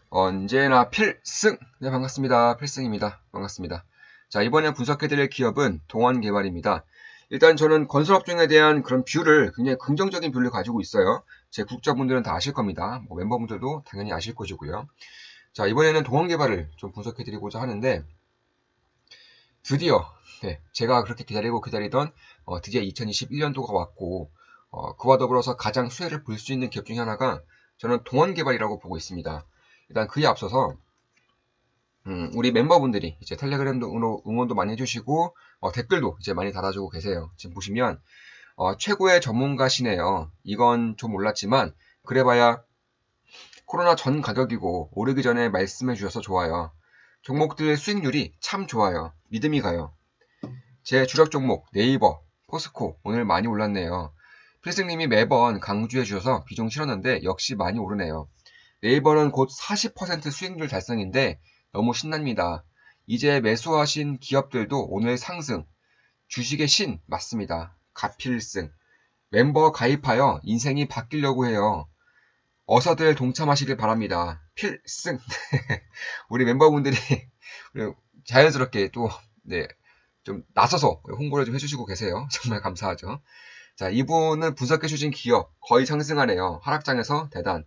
언제나 필승! 네, 반갑습니다. 필승입니다. 반갑습니다. 자, 이번에 분석해드릴 기업은 동원개발입니다. 일단 저는 건설업종에 대한 그런 뷰를 굉장히 긍정적인 뷰를 가지고 있어요. 제 구독자분들은 다 아실 겁니다. 멤버분들도 당연히 아실 것이고요. 자, 이번에는 동원개발을 좀 분석해드리고자 하는데, 드디어, 네, 제가 그렇게 기다리던, 드디어 2021년도가 왔고, 그와 더불어서 가장 수혜를 볼 수 있는 기업 중에 하나가 저는 동원개발이라고 보고 있습니다. 일단 그에 앞서서 우리 멤버분들이 이제 텔레그램도 응원도 많이 해주시고 댓글도 이제 많이 달아주고 계세요. 지금 보시면 최고의 전문가시네요. 이건 좀 몰랐지만 그래봐야 코로나 전 가격이고 오르기 전에 말씀해 주셔서 좋아요. 종목들 수익률이 참 좋아요. 믿음이 가요. 제 주력 종목 네이버, 포스코 오늘 많이 올랐네요. 필승님이 매번 강조해 주셔서 비중 실었는데 역시 많이 오르네요. 네이버는 곧 40% 수익률 달성인데 너무 신납니다. 이제 매수하신 기업들도 오늘 상승. 주식의 신 맞습니다. 가필승. 멤버 가입하여 인생이 바뀌려고 해요. 어서들 동참하시길 바랍니다. 필승. 우리 멤버분들이 자연스럽게 또 네, 좀 나서서 홍보를 좀 해주시고 계세요. 정말 감사하죠. 자, 이분은 분석해주신 기업 거의 상승하네요. 하락장에서 대단.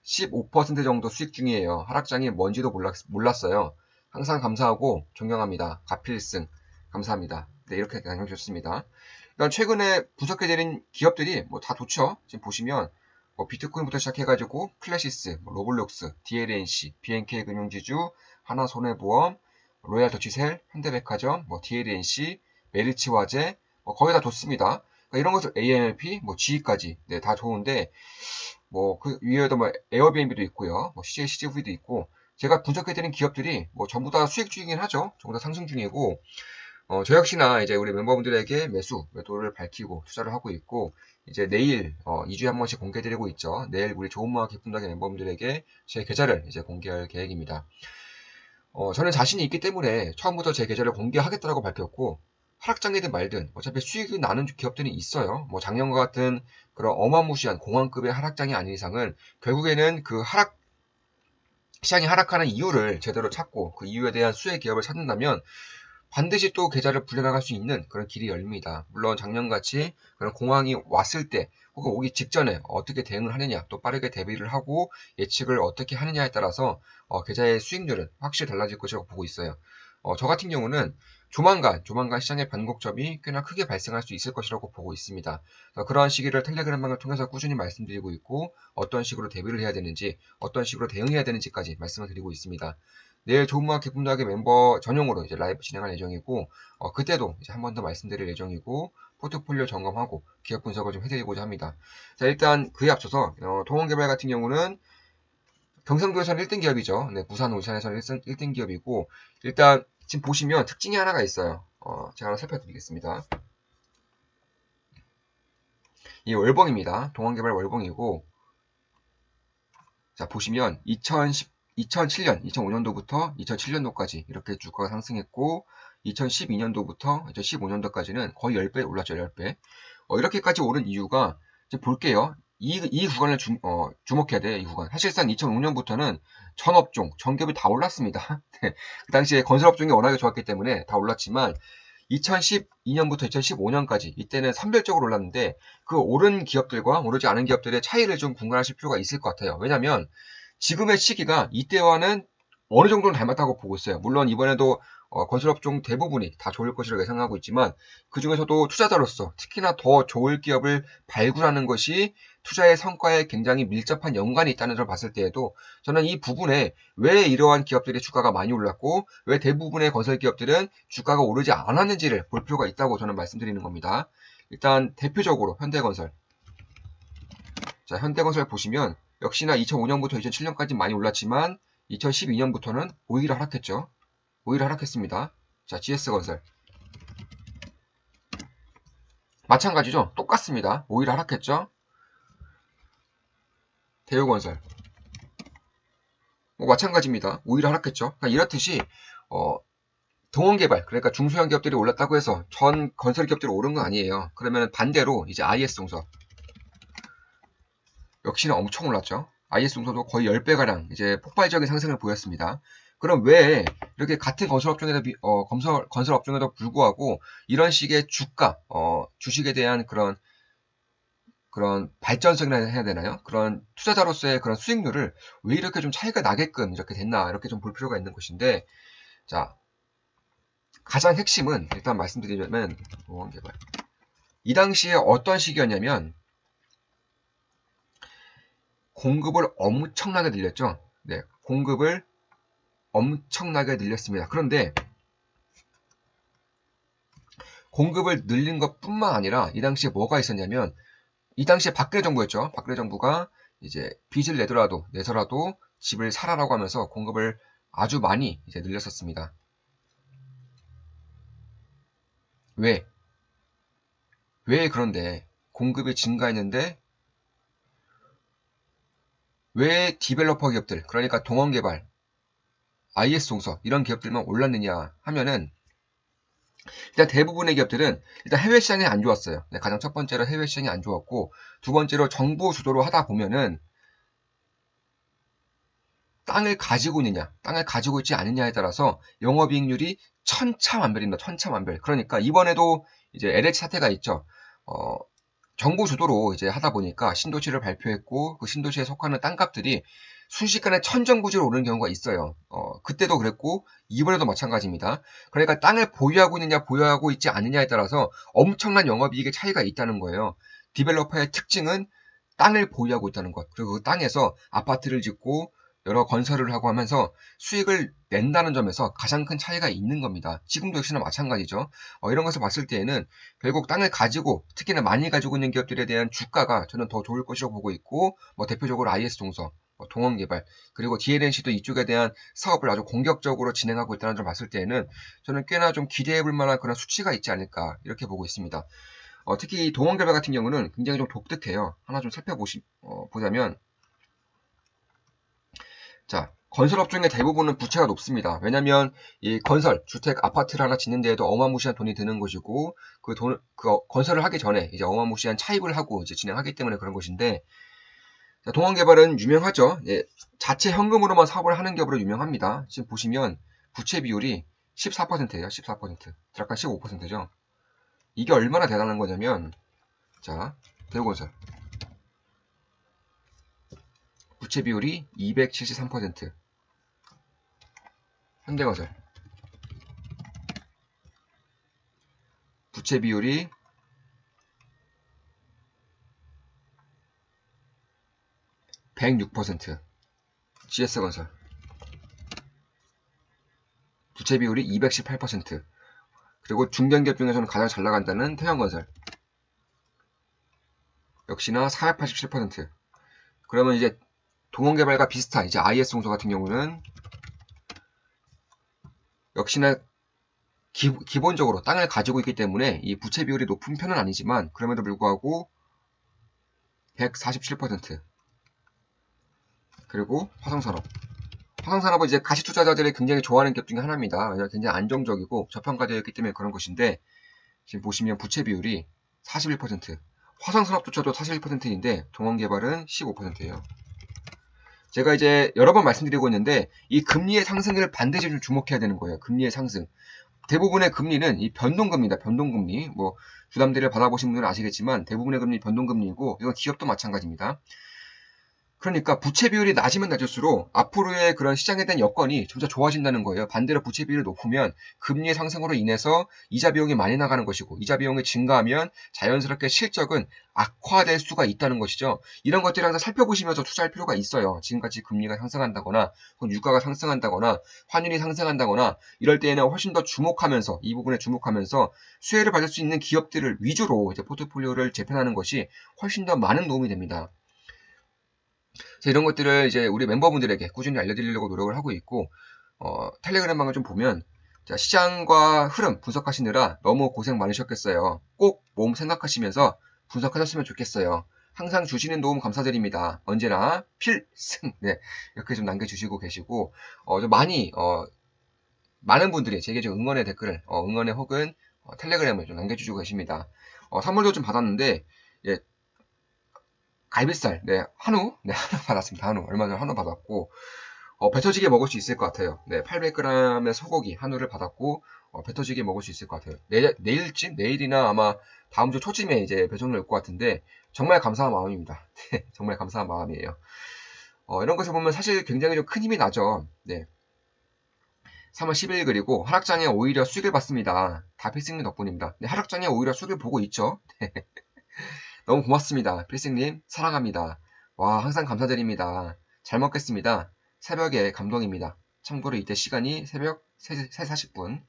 15% 정도 수익 중이에요. 하락장이 뭔지도 몰랐어요. 항상 감사하고 존경합니다. 가필승 감사합니다. 네, 이렇게 강력 좋습니다. 일단 최근에 분석해드린 기업들이 뭐 다 좋죠. 지금 보시면 뭐 비트코인부터 시작해가지고 클래시스, 뭐 로블록스, DLNC, BNK 금융지주, 하나손해보험, 로얄더치셀, 현대백화점, 뭐 DLNC, 메리츠화재 거의 다 좋습니다. 그러니까 이런 것들 ANLP, 뭐 GE까지 네, 다 좋은데 뭐 그 위에도 뭐 에어비앤비도 있고요. 뭐 CJ, CGV도 있고 제가 분석해드린 기업들이 뭐 전부 다 수익 중이긴 하죠. 전부 다 상승 중이고 저 역시나 이제 우리 멤버분들에게 매도를 밝히고 투자를 하고 있고 이제 내일 2주에 한 번씩 공개드리고 있죠. 내일 우리 좋은마음 기쁨당의 멤버분들에게 제 계좌를 이제 공개할 계획입니다. 저는 자신이 있기 때문에 처음부터 제 계좌를 공개하겠다고 밝혔고 하락장이든 말든 어차피 수익이 나는 기업들이 있어요. 뭐 작년과 같은 그런 어마무시한 공황급의 하락장이 아닌 이상은 결국에는 그 시장이 하락하는 이유를 제대로 찾고 그 이유에 대한 수혜 기업을 찾는다면 반드시 또 계좌를 불려나갈 수 있는 그런 길이 열립니다. 물론 작년같이 그런 공황이 왔을 때 혹은 오기 직전에 어떻게 대응을 하느냐 또 빠르게 대비를 하고 예측을 어떻게 하느냐에 따라서 계좌의 수익률은 확실히 달라질 것이라고 보고 있어요. 저 같은 경우는 조만간 시장의 변곡점이 꽤나 크게 발생할 수 있을 것이라고 보고 있습니다. 그러한 시기를 텔레그램방을 통해서 꾸준히 말씀드리고 있고 어떤 식으로 대비를 해야 되는지 어떤 식으로 대응해야 되는지까지 말씀을 드리고 있습니다. 내일 좋은마음 기쁨당의 멤버 전용으로 이제 라이브 진행할 예정이고 그때도 이제 한 번 더 말씀드릴 예정이고 포트폴리오 점검하고 기업 분석을 좀 해드리고자 합니다. 자, 일단 그에 앞서서 동원개발 같은 경우는 경상도에서는 1등 기업이죠. 네, 부산, 울산에서는 1등 기업이고 일단 지금 보시면 특징이 하나가 있어요. 제가 하나 살펴드리겠습니다. 이 월봉입니다. 동원개발 월봉이고 자 보시면 2007년, 2005년도부터 2007년도까지 이렇게 주가가 상승했고 2012년도부터 2015년도까지는 거의 10배 올랐죠. 10배. 이렇게까지 오른 이유가 이제 볼게요. 이 구간을 주목해야 돼요. 이 구간. 사실상 2005년부터는 전 업종, 전 기업이 다 올랐습니다. 그 당시에 건설업종이 워낙에 좋았기 때문에 다 올랐지만 2012년부터 2015년까지 이때는 산별적으로 올랐는데 그 오른 기업들과 오르지 않은 기업들의 차이를 좀 분간하실 필요가 있을 것 같아요. 왜냐하면 지금의 시기가 이때와는 어느 정도는 닮았다고 보고 있어요. 물론 이번에도 건설업종 대부분이 다 좋을 것이라고 예상하고 있지만 그 중에서도 투자자로서 특히나 더 좋을 기업을 발굴하는 것이 투자의 성과에 굉장히 밀접한 연관이 있다는 점을 봤을 때에도 저는 이 부분에 왜 이러한 기업들의 주가가 많이 올랐고 왜 대부분의 건설 기업들은 주가가 오르지 않았는지를 볼 필요가 있다고 저는 말씀드리는 겁니다. 일단 대표적으로 현대건설. 자, 현대건설 보시면 역시나 2005년부터 2007년까지 많이 올랐지만 2012년부터는 오히려 하락했죠. 오히려 하락했습니다. 자, GS건설. 마찬가지죠. 똑같습니다. 오히려 하락했죠. 대우건설. 마찬가지입니다. 오히려 하락했죠. 그러니까 이렇듯이 동원개발, 그러니까 중소형 기업들이 올랐다고 해서 전 건설 기업들이 오른 건 아니에요. 그러면 반대로 이제 IS동서. 역시나 엄청 올랐죠. IS동서도 거의 10배가량 이제 폭발적인 상승을 보였습니다. 그럼 왜 이렇게 같은 건설 업종에도 불구하고 이런 식의 주가, 주식에 대한 그런 발전성이라 해야 되나요? 그런 투자자로서의 그런 수익률을 왜 이렇게 좀 차이가 나게끔 이렇게 됐나, 이렇게 좀 볼 필요가 있는 것인데, 자, 가장 핵심은 일단 말씀드리자면, 이 당시에 어떤 시기였냐면, 공급을 엄청나게 늘렸죠. 네, 공급을 엄청나게 늘렸습니다. 그런데 공급을 늘린 것뿐만 아니라 이 당시에 뭐가 있었냐면, 이 당시에 박근혜 정부였죠. 박근혜 정부가 이제 빚을 내서라도 집을 사라라고 하면서 공급을 아주 많이 이제 늘렸었습니다. 왜? 왜 그런데 공급이 증가했는데 왜 디벨로퍼 기업들, 그러니까 동원개발, IS동서 이런 기업들만 올랐느냐 하면은 일단 대부분의 기업들은 일단 해외 시장이 안 좋았어요. 네, 가장 첫 번째로 해외 시장이 안 좋았고 두 번째로 정부 주도로 하다 보면은 땅을 가지고 있느냐, 땅을 가지고 있지 않느냐에 따라서 영업이익률이 천차만별입니다. 천차만별. 그러니까 이번에도 이제 LH 사태가 있죠. 정부 주도로 이제 하다 보니까 신도시를 발표했고 그 신도시에 속하는 땅값들이 순식간에 천정부지로 오르는 경우가 있어요. 그때도 그랬고 이번에도 마찬가지입니다. 그러니까 땅을 보유하고 있느냐 보유하고 있지 않느냐에 따라서 엄청난 영업이익의 차이가 있다는 거예요. 디벨로퍼의 특징은 땅을 보유하고 있다는 것. 그리고 그 땅에서 아파트를 짓고 여러 건설을 하고 하면서 수익을 낸다는 점에서 가장 큰 차이가 있는 겁니다. 지금도 역시나 마찬가지죠. 이런 것을 봤을 때에는 결국 땅을 가지고 특히나 많이 가지고 있는 기업들에 대한 주가가 저는 더 좋을 것이라고 보고 있고 대표적으로 IS동서, 동원개발 그리고 DLNC도 이쪽에 대한 사업을 아주 공격적으로 진행하고 있다는 점을 봤을 때에는 저는 꽤나 좀 기대해 볼 만한 그런 수치가 있지 않을까 이렇게 보고 있습니다. 특히 이 동원개발 같은 경우는 굉장히 좀 독특해요. 하나 좀 살펴보자면 자, 건설업종의 대부분은 부채가 높습니다. 왜냐하면 이 건설, 주택, 아파트를 하나 짓는 데에도 어마무시한 돈이 드는 것이고 그 건설을 하기 전에 이제 어마무시한 차입을 하고 이제 진행하기 때문에 그런 것인데 자, 동원개발은 유명하죠. 예, 자체 현금으로만 사업을 하는 기업으로 유명합니다. 지금 보시면 부채 비율이 14%예요. 14%. 약간 15%죠. 이게 얼마나 대단한 거냐면 자, 대우건설 부채 비율이 273%, 현대건설 부채 비율이 106%, GS건설 부채 비율이 218%, 그리고 중견기업 중에서는 가장 잘 나간다는 태양건설 역시나 487%. 그러면 이제 동원개발과 비슷한 이제 IS동서 같은 경우는 역시나 기본적으로 땅을 가지고 있기 때문에 이 부채 비율이 높은 편은 아니지만 그럼에도 불구하고 147%. 그리고 화성산업은 이제 가시투자자들이 굉장히 좋아하는 기업 중에 하나입니다. 왜냐하면 굉장히 안정적이고 저평가되어 있기 때문에 그런 것인데 지금 보시면 부채 비율이 41%, 화성산업조차도 41%인데 동원개발은 15%예요. 제가 이제 여러 번 말씀드리고 있는데 이 금리의 상승을 반드시 좀 주목해야 되는 거예요. 금리의 상승. 대부분의 금리는 이 변동금리다. 변동금리. 주담대를 받아보신 분들은 아시겠지만 대부분의 금리 변동금리이고 이건 기업도 마찬가지입니다. 그러니까 부채 비율이 낮으면 낮을수록 앞으로의 그런 시장에 대한 여건이 점차 좋아진다는 거예요. 반대로 부채 비율이 높으면 금리의 상승으로 인해서 이자 비용이 많이 나가는 것이고 이자 비용이 증가하면 자연스럽게 실적은 악화될 수가 있다는 것이죠. 이런 것들을 항상 살펴보시면서 투자할 필요가 있어요. 지금같이 금리가 상승한다거나 유가가 상승한다거나 환율이 상승한다거나 이럴 때에는 훨씬 더 주목하면서 이 부분에 주목하면서 수혜를 받을 수 있는 기업들을 위주로 이제 포트폴리오를 재편하는 것이 훨씬 더 많은 도움이 됩니다. 이런 것들을 이제 우리 멤버분들에게 꾸준히 알려드리려고 노력을 하고 있고, 텔레그램방을 좀 보면, 자, 시장과 흐름 분석하시느라 너무 고생 많으셨겠어요. 꼭 몸 생각하시면서 분석하셨으면 좋겠어요. 항상 주시는 도움 감사드립니다. 언제나 필승! 네, 이렇게 좀 남겨주시고 계시고, 좀 많은 분들이 제게 좀 응원의 댓글을, 응원의 혹은 텔레그램을 좀 남겨주시고 계십니다. 선물도 좀 받았는데, 예, 갈비살, 네, 한우, 네, 한우 받았습니다. 한우. 얼마 전에 한우 받았고, 배 터지게 먹을 수 있을 것 같아요. 네, 800g의 소고기 한우를 받았고, 배 터지게 먹을 수 있을 것 같아요. 내일쯤? 내일이나 아마 다음 주 초쯤에 이제 배송이 올 것 같은데, 정말 감사한 마음입니다. 네, 정말 감사한 마음이에요. 이런 것을 보면 사실 굉장히 좀 큰 힘이 나죠. 네. 3월 10일 그리고 하락장에 오히려 수익을 받습니다. 다 필승님 덕분입니다. 네, 하락장에 오히려 수익을 보고 있죠. 너무 고맙습니다. 필승님 사랑합니다. 와 항상 감사드립니다. 잘 먹겠습니다. 새벽에 감동입니다. 참고로 이때 시간이 새벽 3, 40분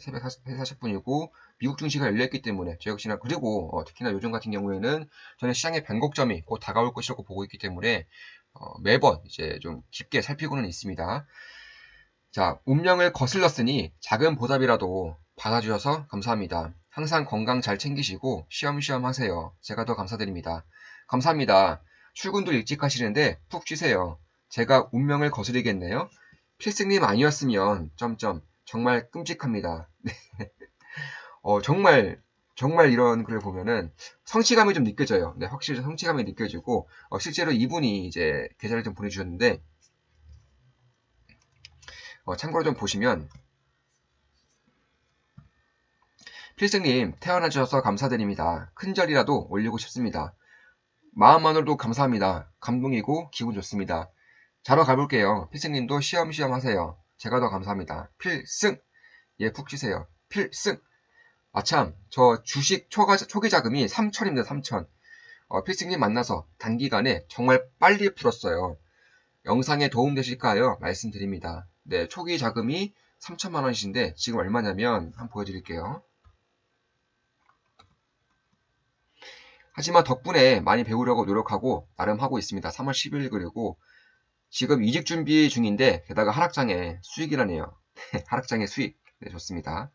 새벽 3, 40분이고 미국 증시가 열려있기 때문에 저 역시나 그리고 특히나 요즘 같은 경우에는 저는 시장의 변곡점이 곧 다가올 것이라고 보고 있기 때문에 매번 이제 좀 깊게 살피고는 있습니다. 자, 운명을 거슬렀으니 작은 보답이라도 받아주셔서 감사합니다. 항상 건강 잘 챙기시고 쉬엄쉬엄 하세요. 제가 더 감사드립니다. 감사합니다. 출근도 일찍 하시는데 푹 쉬세요. 제가 운명을 거스리겠네요. 필승님 아니었으면 점점 정말 끔찍합니다. 정말 이런 글을 보면은 성취감이 좀 느껴져요. 네, 확실히 성취감이 느껴지고 실제로 이분이 이제 계좌를 좀 보내주셨는데 참고로 좀 보시면 필승님 태어나주셔서 감사드립니다. 큰 절이라도 올리고 싶습니다. 마음만으로도 감사합니다. 감동이고 기분 좋습니다. 자러 가볼게요. 필승님도 쉬엄쉬엄 하세요. 제가 더 감사합니다. 필승! 예, 푹 쉬세요. 필승! 아참, 저 주식 초기 자금이 3천입니다. 3천. 필승님 만나서 단기간에 정말 빨리 풀었어요. 영상에 도움되실까요? 말씀드립니다. 네, 초기 자금이 3천만 원이신데 지금 얼마냐면 한번 보여드릴게요. 하지만 덕분에 많이 배우려고 노력하고 나름 하고 있습니다. 3월 10일 그리고 지금 이직 준비 중인데 게다가 하락장에 수익이라네요. 하락장에 수익. 네, 좋습니다.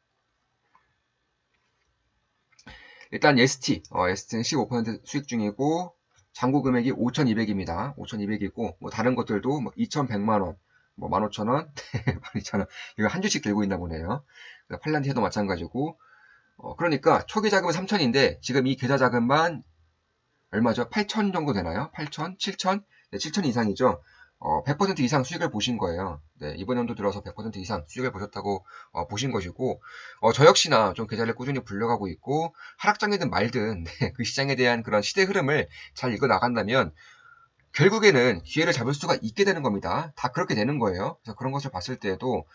일단 ST는 15% 수익 중이고 잔고 금액이 5,200입니다. 5,200이고 뭐 다른 것들도 뭐 2,100만 원, 뭐 15,000원, 12,000원 이거 한 주씩 들고 있나 보네요. 팔란티아도 마찬가지고 그러니까 초기 자금은 3,000인데 지금 이 계좌 자금만 얼마죠? 8,000 정도 되나요? 8,000? 7,000? 네, 7,000 이상이죠. 100% 이상 수익을 보신 거예요. 네, 이번 연도 들어서 100% 이상 수익을 보셨다고 보신 것이고, 저 역시나 좀 계좌를 꾸준히 불려가고 있고, 하락장이든 말든 네, 그 시장에 대한 그런 시대 흐름을 잘 읽어 나간다면 결국에는 기회를 잡을 수가 있게 되는 겁니다. 다 그렇게 되는 거예요. 그래서 그런 것을 봤을 때에도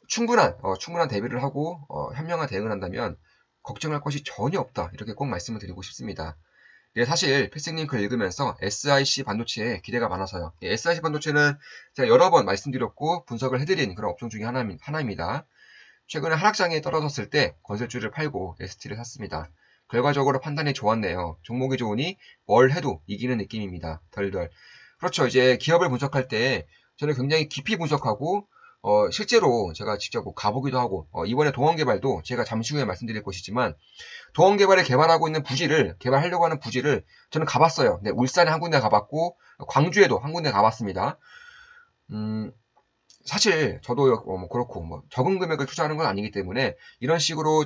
충분한 대비를 하고 현명한 대응을 한다면 걱정할 것이 전혀 없다. 이렇게 꼭 말씀을 드리고 싶습니다. 네, 사실 필승님 글 읽으면서 SIC 반도체에 기대가 많아서요. SIC 반도체는 제가 여러 번 말씀드렸고 분석을 해드린 그런 업종 중에 하나입니다. 최근에 하락장에 떨어졌을 때 건설주를 팔고 ST를 샀습니다. 결과적으로 판단이 좋았네요. 종목이 좋으니 뭘 해도 이기는 느낌입니다. 덜덜. 그렇죠. 이제 기업을 분석할 때 저는 굉장히 깊이 분석하고 실제로 제가 직접 가보기도 하고 이번에 동원개발도 제가 잠시 후에 말씀드릴 것이지만 동원개발에 개발하고 있는 개발하려고 하는 부지를 저는 가봤어요. 네, 울산에 한 군데 가봤고 광주에도 한 군데 가봤습니다. 사실 저도 뭐 그렇고 뭐 적은 금액을 투자하는 건 아니기 때문에 이런 식으로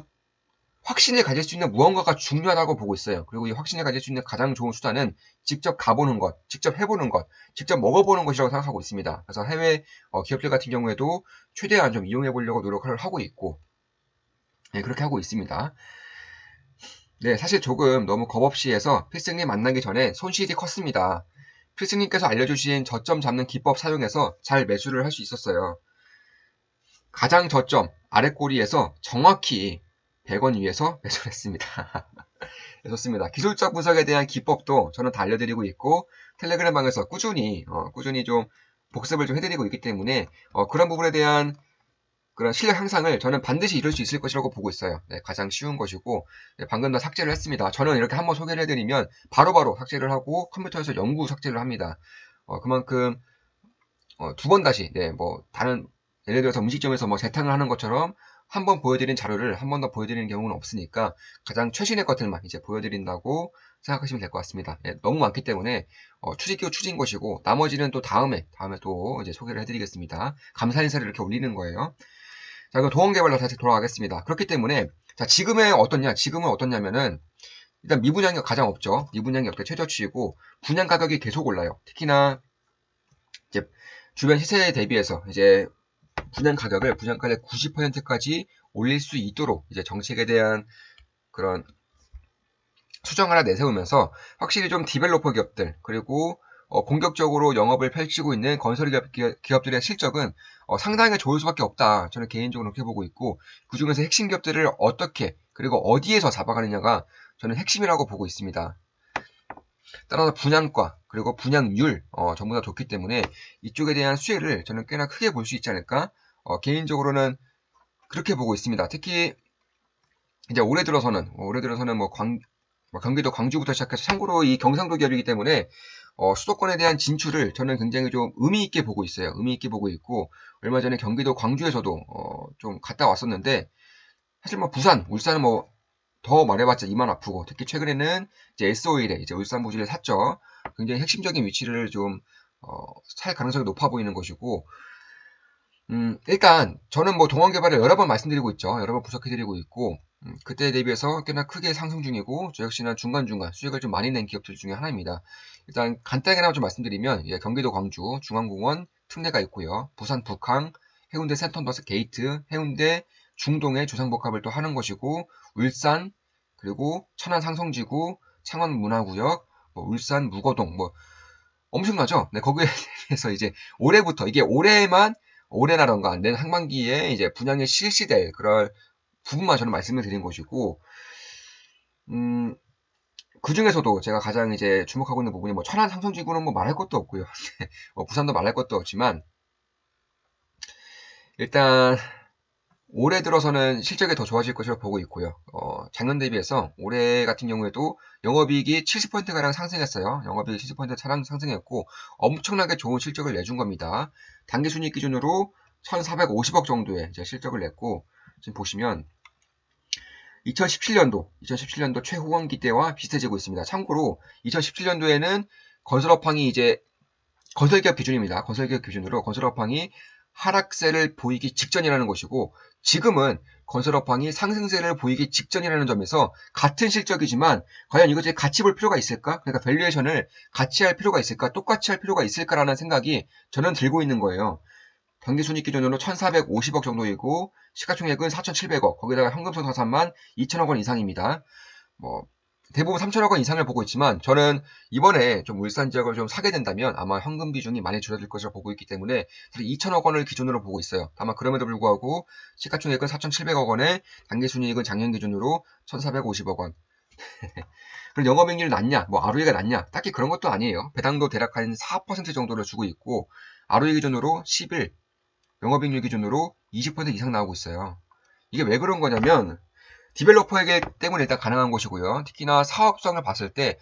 확신을 가질 수 있는 무언가가 중요하다고 보고 있어요. 그리고 이 확신을 가질 수 있는 가장 좋은 수단은 직접 가보는 것, 직접 해보는 것, 직접 먹어보는 것이라고 생각하고 있습니다. 그래서 해외 기업들 같은 경우에도 최대한 좀 이용해 보려고 노력을 하고 있고 네, 그렇게 하고 있습니다. 네, 사실 조금 너무 겁없이 해서 필승님 만나기 전에 손실이 컸습니다. 필승님께서 알려주신 저점 잡는 기법 사용해서 잘 매수를 할 수 있었어요. 가장 저점 아랫꼬리에서 정확히 100원 위에서 매수를 했습니다. 네, 좋습니다. 기술적 분석에 대한 기법도 저는 다 알려드리고 있고 텔레그램 방에서 꾸준히 좀 복습을 좀 해드리고 있기 때문에 그런 부분에 대한 그런 실력 향상을 저는 반드시 이룰 수 있을 것이라고 보고 있어요. 네, 가장 쉬운 것이고 네, 방금 다 삭제를 했습니다. 저는 이렇게 한번 소개를 해드리면 바로바로 삭제를 하고 컴퓨터에서 영구 삭제를 합니다. 그만큼 두 번 다시 뭐 다른 예를 들어서 음식점에서 뭐 재탕을 하는 것처럼 한 번 보여드린 자료를 한 번 더 보여드리는 경우는 없으니까 가장 최신의 것들만 이제 보여드린다고 생각하시면 될 것 같습니다. 네, 너무 많기 때문에 추진기호 추진 것이고 나머지는 또 다음에 또 이제 소개를 해드리겠습니다. 감사 인사를 이렇게 올리는 거예요. 자, 그럼 동원개발로 다시 돌아가겠습니다. 그렇기 때문에 자 지금은 어떻냐면은 일단 미분양이 가장 없죠. 미분양이 역대 최저치이고 분양 가격이 계속 올라요. 특히나 이제 주변 시세에 대비해서 이제 분양 가격을 90%까지 올릴 수 있도록 이제 정책에 대한 그런 수정 하나 내세우면서 확실히 좀 디벨로퍼 기업들 그리고 공격적으로 영업을 펼치고 있는 건설 기업들의 실적은 상당히 좋을 수밖에 없다. 저는 개인적으로 그렇게 보고 있고 그중에서 핵심 기업들을 어떻게 그리고 어디에서 잡아가느냐가 저는 핵심이라고 보고 있습니다. 따라서 분양가 그리고 분양률 전부 다 좋기 때문에 이쪽에 대한 수혜를 저는 꽤나 크게 볼 수 있지 않을까? 개인적으로는 그렇게 보고 있습니다. 특히 이제 올해 들어서는 경기도 광주부터 시작해서 참고로 이 경상도 기업이기 때문에 수도권에 대한 진출을 저는 굉장히 좀 의미 있게 보고 있어요. 의미 있게 보고 있고 얼마 전에 경기도 광주에서도 좀 갔다 왔었는데 사실 뭐 부산, 울산은 뭐 더 말해봤자 이만 아프고 특히 최근에는 이제 S-오일에 이제 울산 부지를 샀죠. 굉장히 핵심적인 위치를 좀 살 가능성이 높아 보이는 것이고 일단 저는 뭐 동원 개발을 여러 번 말씀드리고 있죠. 여러 번 분석해드리고 있고 그때에 대비해서 꽤나 크게 상승 중이고 저 역시나 중간중간 수익을 좀 많이 낸 기업들 중에 하나입니다. 일단 간단하게나마 좀 말씀드리면 경기도 광주 중앙공원 특례가 있고요. 부산 북항, 해운대 센텀버스 게이트, 해운대 중동에 조상복합을 또 하는 것이고 울산 그리고 천안 상성지구, 창원 문화구역, 뭐 울산 무거동 뭐 엄청나죠? 네, 거기에 대해서 이제 올해부터 이게 올해나던가 내년 상반기에 이제 분양이 실시될 그럴 부분만 저는 말씀을 드린 것이고, 그 중에서도 제가 가장 이제 주목하고 있는 부분이 뭐 천안 상성지구는 뭐 말할 것도 없고요. 부산도 말할 것도 없지만, 일단, 올해 들어서는 실적이 더 좋아질 것으로 보고 있고요. 작년 대비해서 올해 같은 경우에도 영업이익이 70%가량 상승했어요. 영업이익이 70% 차량 상승했고 엄청나게 좋은 실적을 내준 겁니다. 당기순이익 기준으로 1,450억 정도의 이제 실적을 냈고 지금 보시면 2017년도 최후반기 때와 비슷해지고 있습니다. 참고로 2017년도에는 건설업황이 이제 건설기업 기준입니다. 건설기업 기준으로 건설업황이 하락세를 보이기 직전이라는 것이고 지금은 건설업황이 상승세를 보이기 직전이라는 점에서 같은 실적이지만 과연 이것을 같이 볼 필요가 있을까? 그러니까 밸류에이션을 같이 할 필요가 있을까? 똑같이 할 필요가 있을까라는 생각이 저는 들고 있는 거예요. 당기순이익 기준으로 1,450억 정도이고 시가총액은 4,700억 거기다가 현금손상산만 2천억 원 이상입니다. 뭐 대부분 3천억 원 이상을 보고 있지만 저는 이번에 좀 울산 지역을 좀 사게 된다면 아마 현금 비중이 많이 줄어들 것으로 보고 있기 때문에 2천억 원을 기준으로 보고 있어요. 다만 그럼에도 불구하고 시가총액은 4,700억 원에 당기순이익은 작년 기준으로 1,450억 원. 그럼 영업이익률이 낮냐? 뭐 ROE가 낮냐? 딱히 그런 것도 아니에요. 배당도 대략 한 4% 정도를 주고 있고 ROE 기준으로 11, 영업이익률 기준으로 20% 이상 나오고 있어요. 이게 왜 그런 거냐면 디벨로퍼에게 때문에 일단 가능한 것이고요. 특히나 사업성을 봤을 때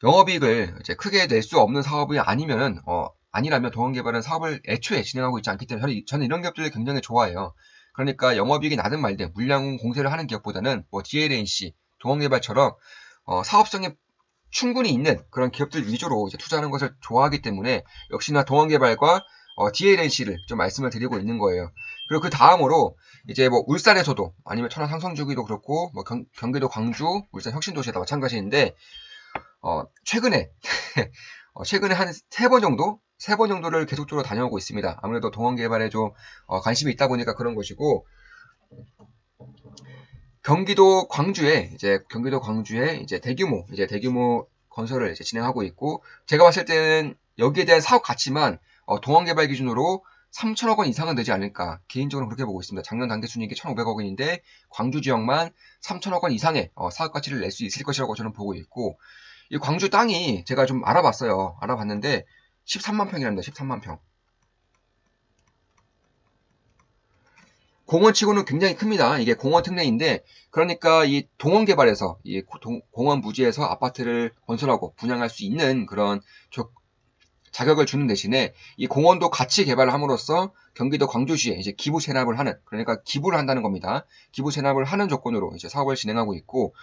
영업이익을 이제 크게 낼 수 없는 사업이 아니라면 동원개발은 사업을 애초에 진행하고 있지 않기 때문에 저는 이런 기업들을 굉장히 좋아해요. 그러니까 영업이익이 낮은 말든 물량 공세를 하는 기업보다는 뭐 DLNC, 동원개발처럼 사업성이 충분히 있는 그런 기업들 위주로 이제 투자하는 것을 좋아하기 때문에 역시나 동원개발과 DLNC를 좀 말씀을 드리고 있는 거예요. 그리고 그 다음으로 이제 뭐 울산에서도 아니면 천안 상성주기도 그렇고 뭐 경기도 광주, 울산 혁신도시에다 마찬가지인데 최근에 최근에 한 세 번 정도를 계속적으로 다녀오고 있습니다. 아무래도 동원개발에 좀 관심이 있다 보니까 그런 것이고 경기도 광주에 이제 대규모 건설을 이제 진행하고 있고 제가 봤을 때는 여기에 대한 사업 가치만 동원개발 기준으로 3천억 원 이상은 되지 않을까 개인적으로 그렇게 보고 있습니다. 작년 당기순이익이 1,500억 원인데 광주 지역만 3천억 원 이상의 사업 가치를 낼 수 있을 것이라고 저는 보고 있고 이 광주 땅이 제가 좀 알아봤어요. 알아봤는데 13만 평이랍니다. 13만 평. 공원치고는 굉장히 큽니다. 이게 공원 특례인데 그러니까 이 동원 개발에서 이 공원 부지에서 아파트를 건설하고 분양할 수 있는 그런 자격을 주는 대신에 이 공원도 같이 개발을 함으로써 경기도 광주시에 이제 기부 세납을 하는 그러니까 기부를 한다는 겁니다. 기부 세납을 하는 조건으로 이제 사업을 진행하고 있고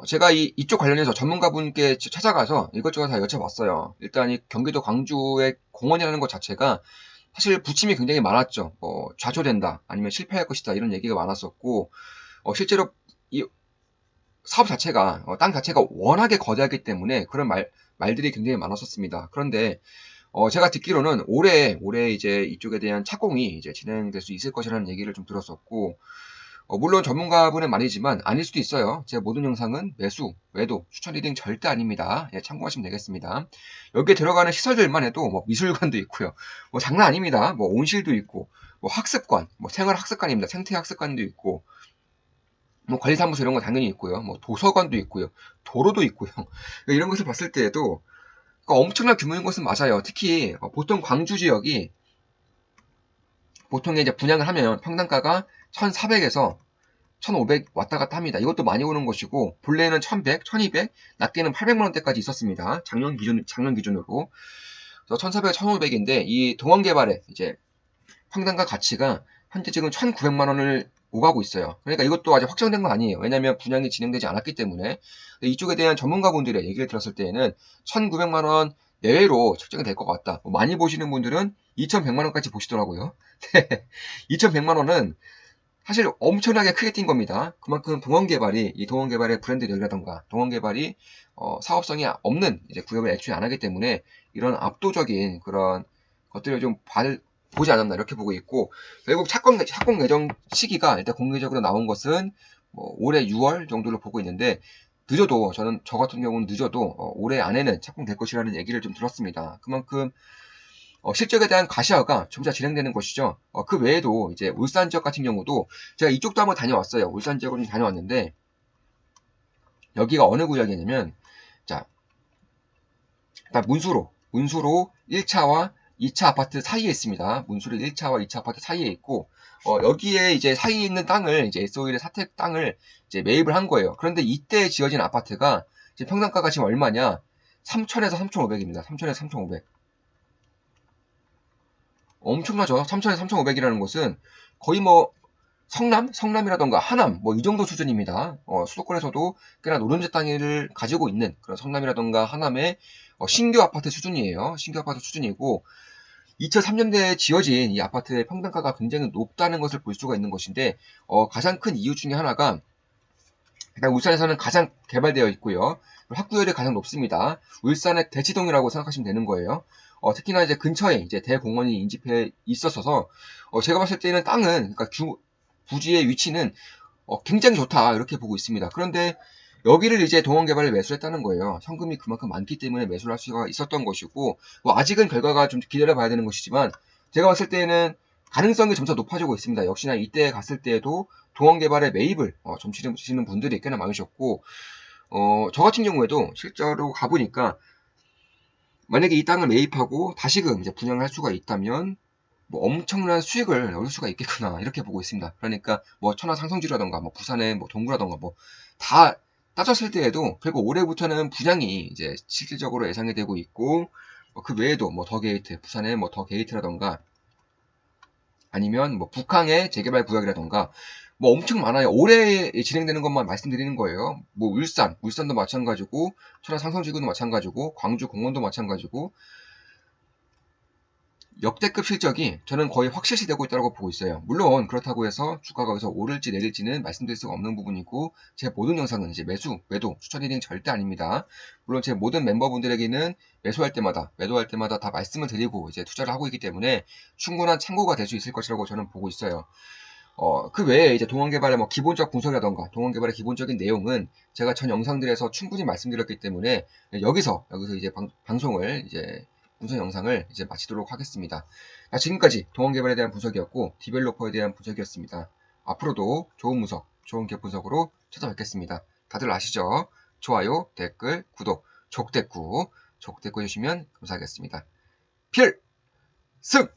제가 이쪽 관련해서 전문가분께 찾아가서 이것저것 다 여쭤봤어요. 일단 이 경기도 광주의 공원이라는 것 자체가 사실 부침이 굉장히 많았죠. 좌초된다, 아니면 실패할 것이다 이런 얘기가 많았었고 실제로 이 사업 자체가 땅 자체가 워낙에 거대하기 때문에 그런 말들이 굉장히 많았었습니다. 그런데 제가 듣기로는 올해 이제 이쪽에 대한 착공이 이제 진행될 수 있을 것이라는 얘기를 좀 들었었고, 물론 전문가분은 말이지만 아닐 수도 있어요. 제 모든 영상은 매수, 매도, 추천 리딩 절대 아닙니다. 예, 참고하시면 되겠습니다. 여기에 들어가는 시설들만 해도 뭐 미술관도 있고요. 뭐 장난 아닙니다. 뭐 온실도 있고, 뭐 학습관, 뭐 생활학습관입니다. 생태학습관도 있고, 뭐 관리사무소 이런 거 당연히 있고요. 뭐 도서관도 있고요. 도로도 있고요. 이런 것을 봤을 때에도 엄청난 규모인 것은 맞아요. 특히 보통 광주 지역이 보통 이제 분양을 하면 평당가가 1,400에서 1,500 왔다 갔다 합니다. 이것도 많이 오는 것이고 본래는 1,100, 1,200, 낮게는 800만 원대까지 있었습니다. 작년 기준으로. 그래서 1,400, 1,500인데 이 동원개발의 이제 평당가 가치가 현재 지금 1,900만 원을 오가고 있어요. 그러니까 이것도 아직 확정된 건 아니에요. 왜냐하면 분양이 진행되지 않았기 때문에. 이쪽에 대한 전문가분들의 얘기를 들었을 때에는 1,900만 원 내외로 책정이 될 것 같다. 많이 보시는 분들은 2,100만 원까지 보시더라고요. 2,100만 원은 사실 엄청나게 크게 뛴 겁니다. 그만큼 이 동원개발의 브랜드력이라던가 동원개발이 사업성이 없는 이제 구역을 애초에 안 하기 때문에 이런 압도적인 그런 것들을 좀 보지 않았나 이렇게 보고 있고, 결국 착공 예정 시기가 일단 공개적으로 나온 것은 뭐 올해 6월 정도로 보고 있는데, 늦어도 저 같은 경우는 늦어도 올해 안에는 착공될 것이라는 얘기를 좀 들었습니다. 그만큼 실적에 대한 가시화가 점차 진행되는 것이죠. 그 외에도 이제 울산 지역 같은 경우도 제가 이쪽도 한번 다녀왔어요. 울산 지역으로 좀 다녀왔는데 여기가 어느 구역이냐면, 자, 일단 문수로 1차와 2차 아파트 사이에 있습니다. 문수로 1차와 2차 아파트 사이에 있고, 여기에 이제 사이에 있는 땅을 이제 SO일의 사택 땅을 이제 매입을 한 거예요. 그런데 이때 지어진 아파트가 지금 평당가가 지금 얼마냐? 3,000에서 3,500입니다. 3,000에서 3,500. 엄청나죠? 3,000에서 3,500이라는 것은 거의 뭐 성남이라던가 하남 뭐 이 정도 수준입니다. 수도권에서도 꽤나 노른자 땅을 가지고 있는 그런 성남이라던가 하남의 신규 아파트 수준이에요. 신규 아파트 수준이고 2003년대에 지어진 이 아파트의 평당가가 굉장히 높다는 것을 볼 수가 있는 것인데, 가장 큰 이유 중에 하나가 일단 울산에서는 가장 개발되어 있고요. 학구열이 가장 높습니다. 울산의 대치동이라고 생각하시면 되는 거예요. 특히나 이제 근처에 이제 대공원이 인집해 있었어서 제가 봤을 때는 땅은 그러니까 부지의 위치는 굉장히 좋다 이렇게 보고 있습니다. 그런데 여기를 이제 동원개발을 매수했다는 거예요. 현금이 그만큼 많기 때문에 매수를 할 수가 있었던 것이고, 뭐 아직은 결과가 좀 기다려 봐야 되는 것이지만 제가 봤을 때는 가능성이 점차 높아지고 있습니다. 역시나 이때 갔을 때에도 동원개발의 매입을 점치시는 분들이 꽤나 많으셨고, 저 같은 경우에도 실제로 가보니까 만약에 이 땅을 매입하고 다시금 이제 분양을 할 수가 있다면 뭐 엄청난 수익을 얻을 수가 있겠구나 이렇게 보고 있습니다. 그러니까 뭐 천하 상성지라던가 뭐 부산의 뭐 동구라던가 뭐 다 따졌을 때에도 결국 올해부터는 분양이 이제 실질적으로 예상이 되고 있고, 그 외에도 뭐 더 게이트, 부산의 뭐 더 게이트라던가 아니면 뭐 북항의 재개발 구역이라던가 뭐 엄청 많아요. 올해 진행되는 것만 말씀드리는 거예요. 뭐 울산도 마찬가지고, 천안 상성지구도 마찬가지고, 광주 공원도 마찬가지고, 역대급 실적이 저는 거의 확실시되고 있다고 보고 있어요. 물론 그렇다고 해서 주가가 여기서 오를지 내릴지는 말씀드릴 수가 없는 부분이고, 제 모든 영상은 이제 매수, 매도, 추천 리딩 절대 아닙니다. 물론 제 모든 멤버분들에게는 매수할 때마다, 매도할 때마다 다 말씀을 드리고 이제 투자를 하고 있기 때문에 충분한 참고가 될 수 있을 것이라고 저는 보고 있어요. 그 외에 이제 동원개발의 뭐 기본적 분석이라던가 동원개발의 기본적인 내용은 제가 전 영상들에서 충분히 말씀드렸기 때문에 여기서 이제 방송을 이제 분석 영상을 이제 마치도록 하겠습니다. 지금까지 동원개발에 대한 분석이었고 디벨로퍼에 대한 분석이었습니다. 앞으로도 좋은 분석, 좋은 기업 분석으로 찾아뵙겠습니다. 다들 아시죠? 좋아요, 댓글, 구독, 족댓구 해주시면 감사하겠습니다. 필승!